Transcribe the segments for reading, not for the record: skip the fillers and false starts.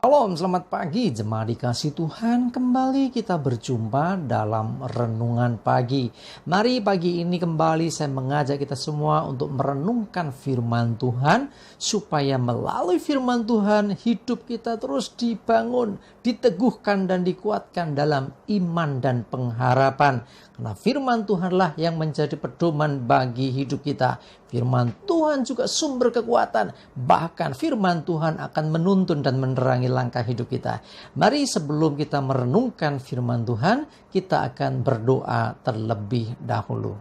Shalom, selamat pagi jemaat dikasih Tuhan. Kembali kita berjumpa dalam renungan pagi. Mari pagi ini kembali saya mengajak kita semua untuk merenungkan firman Tuhan, supaya melalui firman Tuhan hidup kita terus dibangun, diteguhkan dan dikuatkan dalam iman dan pengharapan. Karena firman Tuhanlah yang menjadi pedoman bagi hidup kita. Firman Tuhan juga sumber kekuatan. Bahkan firman Tuhan akan menuntun dan menerangi langkah hidup kita. Mari sebelum kita merenungkan firman Tuhan, kita akan berdoa terlebih dahulu.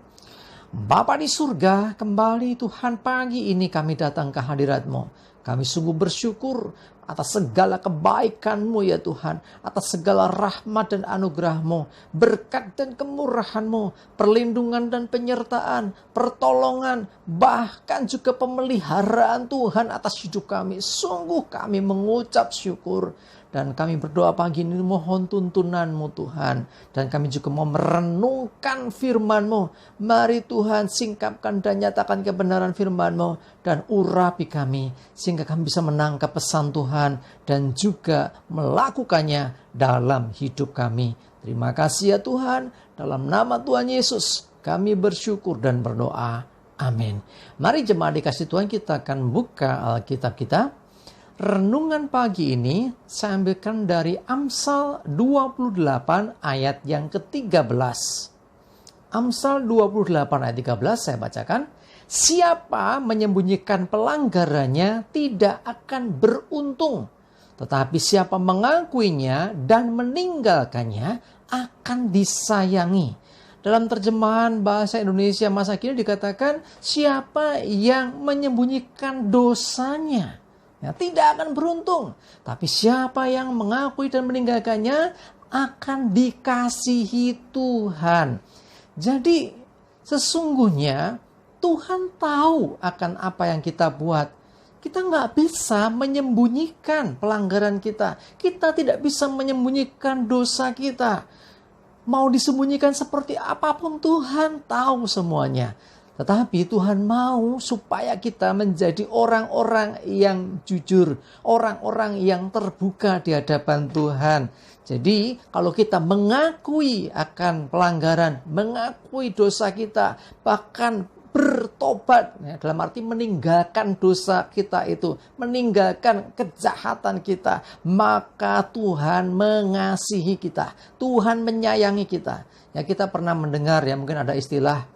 Bapa di surga, kembali Tuhan pagi ini kami datang ke hadirat-Mu. Kami sungguh bersyukur atas segala kebaikan-Mu ya Tuhan, atas segala rahmat dan anugerah-Mu, berkat dan kemurahan-Mu, perlindungan dan penyertaan, pertolongan, bahkan juga pemeliharaan Tuhan atas hidup kami. Sungguh kami mengucap syukur. Dan kami berdoa pagi ini mohon tuntunan-Mu Tuhan. Dan kami juga mau merenungkan firman-Mu. Mari Tuhan singkapkan dan nyatakan kebenaran firman-Mu. Dan urapi kami sehingga kami bisa menangkap pesan Tuhan. Dan juga melakukannya dalam hidup kami. Terima kasih ya Tuhan. Dalam nama Tuhan Yesus kami bersyukur dan berdoa. Amin. Mari jemaat dikasih Tuhan, kita akan buka Alkitab kita. Renungan pagi ini saya ambilkan dari Amsal 28 ayat yang ke-13. Amsal 28 ayat 13 saya bacakan. Siapa menyembunyikan pelanggarannya tidak akan beruntung. Tetapi siapa mengakuinya dan meninggalkannya akan disayangi. Dalam terjemahan bahasa Indonesia masa kini dikatakan siapa yang menyembunyikan dosanya tidak akan beruntung. Tapi siapa yang mengakui dan meninggalkannya akan dikasihi Tuhan. Jadi sesungguhnya Tuhan tahu akan apa yang kita buat. Kita nggak bisa menyembunyikan pelanggaran kita. Kita tidak bisa menyembunyikan dosa kita. Mau disembunyikan seperti apapun Tuhan tahu semuanya. Tetapi Tuhan mau supaya kita menjadi orang-orang yang jujur, orang-orang yang terbuka di hadapan Tuhan. Jadi kalau kita mengakui akan pelanggaran, mengakui dosa kita, bahkan bertobat, dalam arti meninggalkan dosa kita itu, meninggalkan kejahatan kita, maka Tuhan mengasihi kita, Tuhan menyayangi kita. Ya, kita pernah mendengar ya, mungkin ada istilah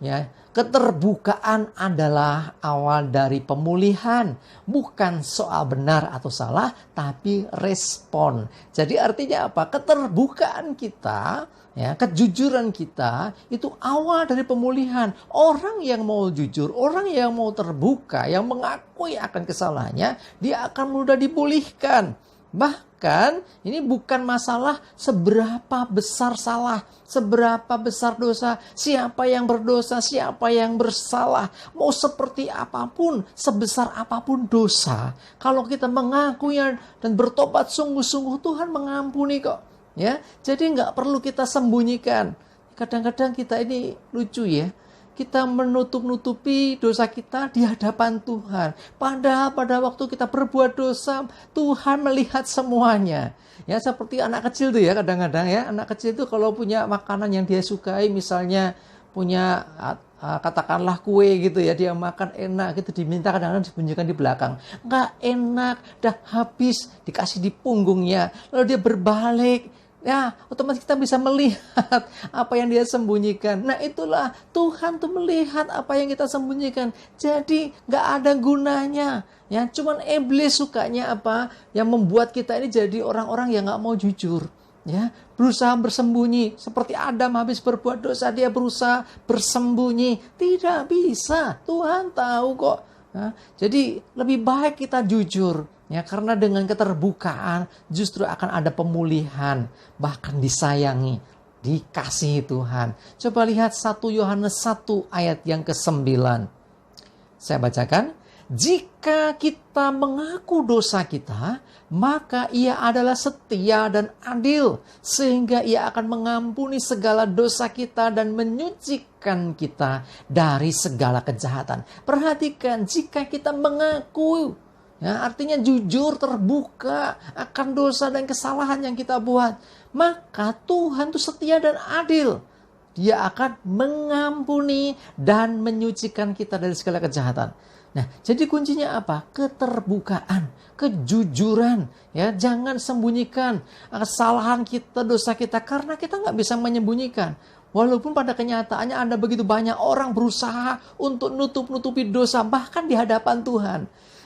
ya, keterbukaan adalah awal dari pemulihan. Bukan soal benar atau salah, tapi respon. Jadi artinya apa? Keterbukaan kita, ya, kejujuran kita itu awal dari pemulihan. Orang yang mau jujur, orang yang mau terbuka, yang mengakui akan kesalahannya, dia akan mudah dipulihkan. Bahkan ini bukan masalah seberapa besar salah, seberapa besar dosa, siapa yang berdosa, siapa yang bersalah. Mau seperti apapun, sebesar apapun dosa, kalau kita mengakui dan bertobat sungguh-sungguh, Tuhan mengampuni kok. Ya, jadi nggak perlu kita sembunyikan. Kadang-kadang kita ini lucu ya. Kita menutup-nutupi dosa kita di hadapan Tuhan. Padahal pada waktu kita berbuat dosa, Tuhan melihat semuanya. Ya, seperti anak kecil tuh ya, kadang-kadang ya. Anak kecil itu kalau punya makanan yang dia sukai, misalnya punya katakanlah kue gitu ya, dia makan enak gitu, diminta kadang-kadang disembunyikan di belakang. Nggak enak, dah habis, dikasih di punggungnya. Lalu dia berbalik. Ya, otomatis kita bisa melihat apa yang dia sembunyikan. Nah, itulah Tuhan tuh melihat apa yang kita sembunyikan. Jadi nggak ada gunanya. Ya, cuman iblis sukanya apa? Yang membuat kita ini jadi orang-orang yang nggak mau jujur. Ya, berusaha bersembunyi. Seperti Adam habis berbuat dosa, dia berusaha bersembunyi. Tidak bisa. Tuhan tahu kok. Nah, jadi lebih baik kita jujur. Ya, karena dengan keterbukaan justru akan ada pemulihan, bahkan disayangi, dikasihi Tuhan. Coba lihat 1 Yohanes 1 ayat yang ke-9. Saya bacakan. Jika kita mengaku dosa kita, maka ia adalah setia dan adil, sehingga ia akan mengampuni segala dosa kita dan menyucikan kita dari segala kejahatan. Perhatikan, jika kita mengaku Ya, artinya jujur, terbuka akan dosa dan kesalahan yang kita buat. Maka Tuhan itu setia dan adil. Dia akan mengampuni dan menyucikan kita dari segala kejahatan. Nah, jadi kuncinya apa? Keterbukaan, kejujuran. Ya, jangan sembunyikan kesalahan kita, dosa kita, karena kita nggak bisa menyembunyikan. Walaupun pada kenyataannya ada begitu banyak orang berusaha untuk nutup-nutupi dosa, bahkan di hadapan Tuhan.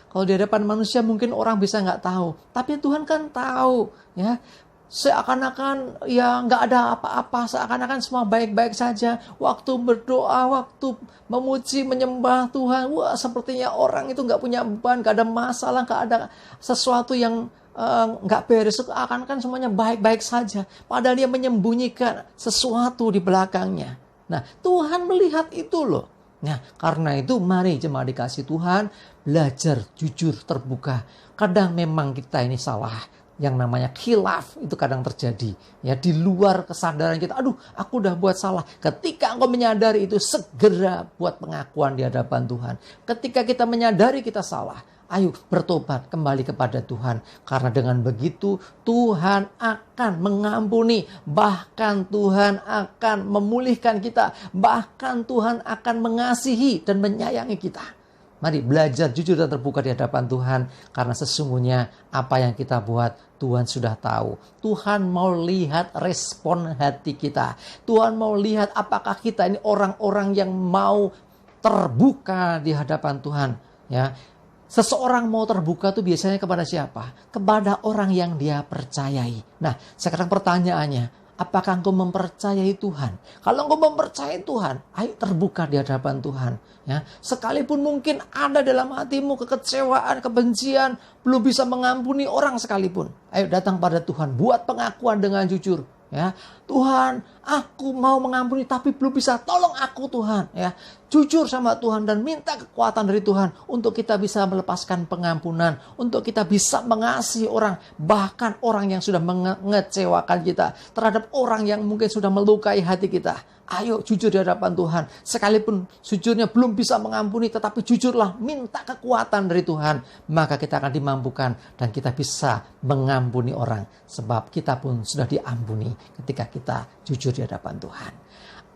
Kalau di hadapan manusia mungkin orang bisa nggak tahu, tapi Tuhan kan tahu, ya. Seakan-akan ya nggak ada apa-apa, seakan-akan semua baik-baik saja. Waktu berdoa, waktu memuji, menyembah Tuhan, wah sepertinya orang itu nggak punya beban, nggak ada masalah, nggak ada sesuatu yang nggak beres. Seakan-akan semuanya baik-baik saja, padahal dia menyembunyikan sesuatu di belakangnya. Nah, Tuhan melihat itu loh. Nah, karena itu mari jemaat dikasih Tuhan, belajar jujur, terbuka. Kadang memang kita ini salah. Yang namanya khilaf itu kadang terjadi. Ya, di luar kesadaran kita, aduh aku udah buat salah. Ketika engkau menyadari itu, segera buat pengakuan di hadapan Tuhan. Ketika kita menyadari kita salah, ayo bertobat kembali kepada Tuhan. Karena dengan begitu Tuhan akan mengampuni. Bahkan Tuhan akan memulihkan kita. Bahkan Tuhan akan mengasihi dan menyayangi kita. Mari belajar jujur dan terbuka di hadapan Tuhan. Karena sesungguhnya apa yang kita buat Tuhan sudah tahu. Tuhan mau lihat respon hati kita. Tuhan mau lihat apakah kita ini orang-orang yang mau terbuka di hadapan Tuhan. Ya, seseorang mau terbuka itu biasanya kepada siapa? Kepada orang yang dia percayai. Nah, sekarang pertanyaannya, apakah engkau mempercayai Tuhan? Kalau engkau mempercayai Tuhan, ayo terbuka di hadapan Tuhan. Ya, sekalipun mungkin ada dalam hatimu kekecewaan, kebencian, belum bisa mengampuni orang sekalipun. Ayo datang pada Tuhan, buat pengakuan dengan jujur. Ya, Tuhan, aku mau mengampuni tapi belum bisa. Tolong aku Tuhan. Ya, jujur sama Tuhan dan minta kekuatan dari Tuhan untuk kita bisa melepaskan pengampunan, untuk kita bisa mengasihi orang, bahkan orang yang sudah mengecewakan kita, terhadap orang yang mungkin sudah melukai hati kita. Ayo jujur di hadapan Tuhan. Sekalipun jujurnya belum bisa mengampuni, tetapi jujurlah, minta kekuatan dari Tuhan. Maka kita akan dimampukan dan kita bisa mengampuni orang. Sebab kita pun sudah diampuni ketika kita jujur di hadapan Tuhan.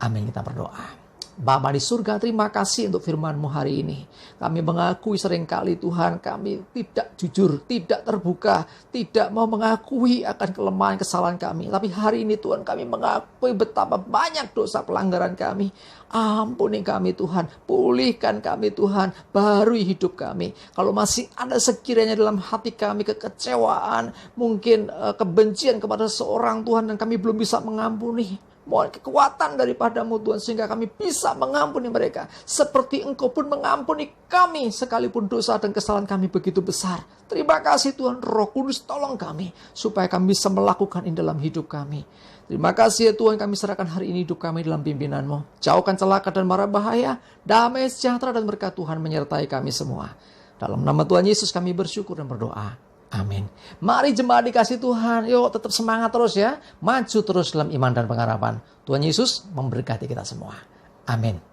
Amin, kita berdoa. Bapa di surga, terima kasih untuk firman-Mu hari ini. Kami mengakui seringkali Tuhan, kami tidak jujur, tidak terbuka, tidak mau mengakui akan kelemahan kesalahan kami. Tapi hari ini Tuhan, kami mengakui betapa banyak dosa pelanggaran kami. Ampuni kami Tuhan, pulihkan kami Tuhan, barui hidup kami. Kalau masih ada sekiranya dalam hati kami kekecewaan, mungkin kebencian kepada seorang Tuhan dan kami belum bisa mengampuni, mohon kekuatan daripada-Mu Tuhan sehingga kami bisa mengampuni mereka. Seperti Engkau pun mengampuni kami sekalipun dosa dan kesalahan kami begitu besar. Terima kasih Tuhan, Roh Kudus tolong kami supaya kami bisa melakukan ini dalam hidup kami. Terima kasih ya Tuhan, kami serahkan hari ini hidup kami dalam pimpinan-Mu. Jauhkan celaka dan mara bahaya, damai sejahtera dan berkat Tuhan menyertai kami semua. Dalam nama Tuhan Yesus kami bersyukur dan berdoa. Amin. Mari jemaat dikasih Tuhan, yuk tetap semangat terus ya. Maju terus dalam iman dan pengharapan. Tuhan Yesus memberkati kita semua. Amin.